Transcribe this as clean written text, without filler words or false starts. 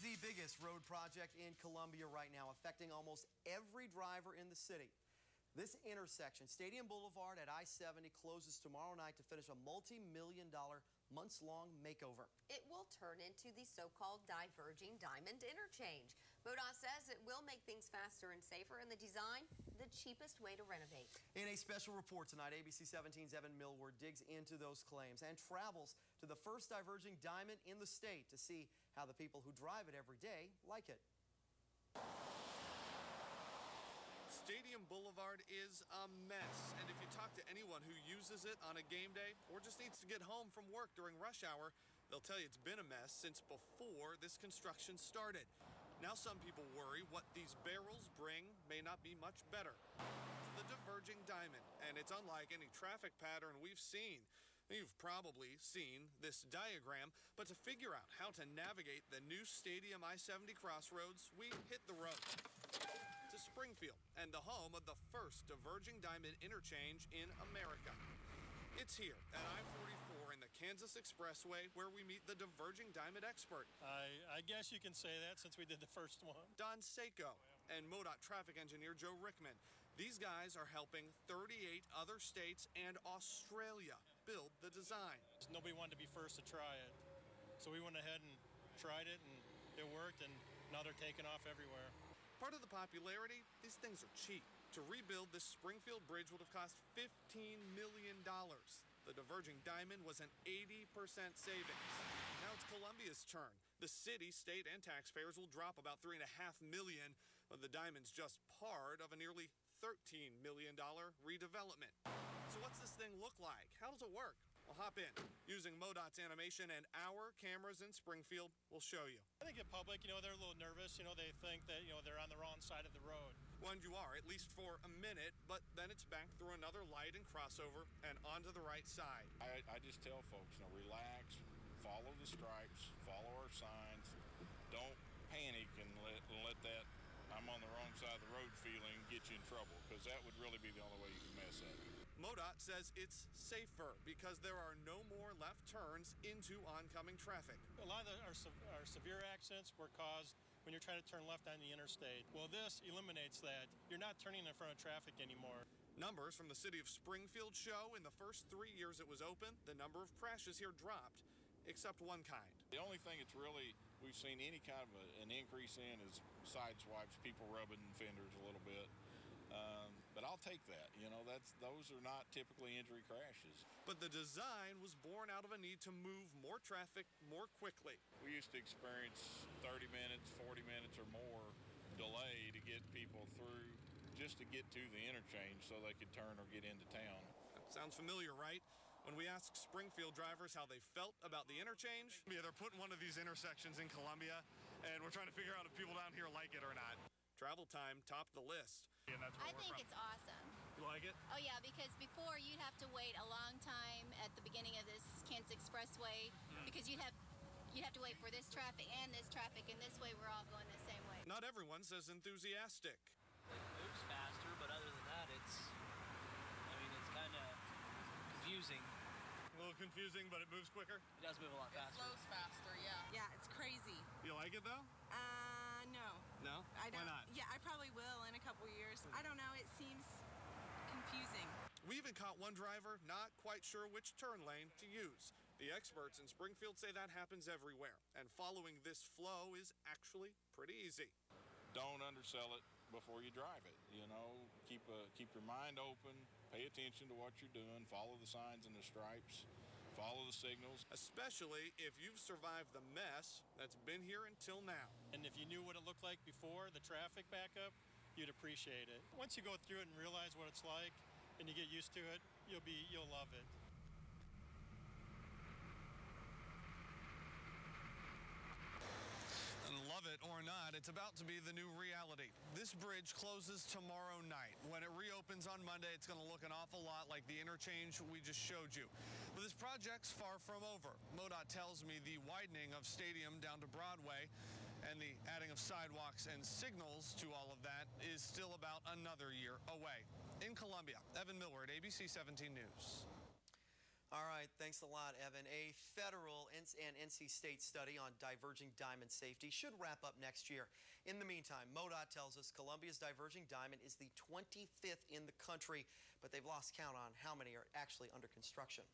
the biggest road project in Columbia right now, affecting almost every driver in the city. This intersection, Stadium Boulevard at I-70, closes tomorrow night to finish a multi-million-dollar, months-long makeover. It will turn into the so-called Diverging Diamond interchange. MoDOT says it will make things faster and safer, and the design, the cheapest way to renovate. In a special report tonight, ABC 17's Evan Millward digs into those claims and travels to the first Diverging Diamond in the state to see how the people who drive it every day like it. Stadium Boulevard is a mess, and if you talk to anyone who uses it on a game day or just needs to get home from work during rush hour, they'll tell you it's been a mess since before this construction started. Now some people worry what these barrels bring may not be much better. It's the Diverging Diamond, and it's unlike any traffic pattern we've seen. You've probably seen this diagram, but to figure out how to navigate the new Stadium I-70 crossroads, we hit the road to Springfield and the home of the first Diverging Diamond interchange in America. It's here at I-44 in the Kansas Expressway where we meet the Diverging Diamond expert. I guess you can say that since we did the first one. Don Seiko and MoDOT traffic engineer Joe Rickman. These guys are helping 38 other states and Australia build the design. Nobody wanted to be first to try it, so we went ahead and tried it, and it worked, and now they're taking off everywhere. Part of the popularity, these things are cheap. To rebuild this Springfield bridge would have cost $15 million. The Diverging Diamond was an 80% savings. Now it's Columbia's turn. The city, state, and taxpayers will drop about $3.5 million, but the Diamond's just part of a nearly $13 million redevelopment. So what's this thing look like? How does it work? Well, hop in. Using MoDOT's animation and our cameras in Springfield, we'll show you. I think the public, they're a little nervous. They think that, they're on the wrong side of the road. Well, and you are, at least for a minute, but then it's back through another light and crossover and onto the right side. I just tell folks, relax, follow the stripes, follow our signs. Don't panic and let that I'm on the wrong side of the road feeling get you in trouble, because that would really be the only way you can mess up. MoDOT says it's safer because there are no more left turns into oncoming traffic. A lot of our severe accidents were caused when you're trying to turn left on the interstate. Well, this eliminates that. You're not turning in front of traffic anymore. Numbers from the city of Springfield show in the first 3 years it was open, the number of crashes here dropped, except one kind. The only thing it's really we've seen any kind of an increase in is side swipes, people rubbing fenders a little bit. But I'll take that. Those are not typically injury crashes. But the design was born out of a need to move more traffic more quickly. We used to experience 30 minutes, 40 minutes or more delay to get people through just to get to the interchange so they could turn or get into town. That sounds familiar, right? When we asked Springfield drivers how they felt about the interchange, they're putting one of these intersections in Columbia, and we're trying to figure out if people down here like it or not. Travel time topped the list. I think it's awesome. You like it? Oh, yeah, because before you'd have to wait a long time at the beginning of this Kansas Expressway because you'd have to wait for this traffic, and this way we're all going the same way. Not everyone's as enthusiastic. It moves faster, but other than that, it's kind of confusing. A little confusing, but it moves quicker? It does move a lot faster. It flows faster, yeah. Yeah, it's crazy. You like it, though? No. No? I don't. Why not? Yeah, I probably will in a couple years. I don't know, it seems confusing. We even caught one driver not quite sure which turn lane to use. The experts in Springfield say that happens everywhere, and following this flow is actually pretty easy. Don't undersell it before you drive it. Keep your mind open, pay attention to what you're doing, follow the signs and the stripes, follow the signals. Especially if you've survived the mess that's been here until now. And if you knew what it looked like before, the traffic backup, you'd appreciate it. Once you go through it and realize what it's like and you get used to it, you'll love it. And love it or not, it's about to be the new reality. This bridge closes tomorrow night. When it reopens on Monday, it's going to look an awful lot like the interchange we just showed you. But this project's far from over. MoDOT tells me the widening of Stadium down to Broadway and the adding of sidewalks and signals to all of that is still about another year away. In Columbia, Evan Millward, ABC 17 News. All right, thanks a lot, Evan. A federal and NC State study on diverging diamond safety should wrap up next year. In the meantime, MoDOT tells us Columbia's diverging diamond is the 25th in the country, but they've lost count on how many are actually under construction.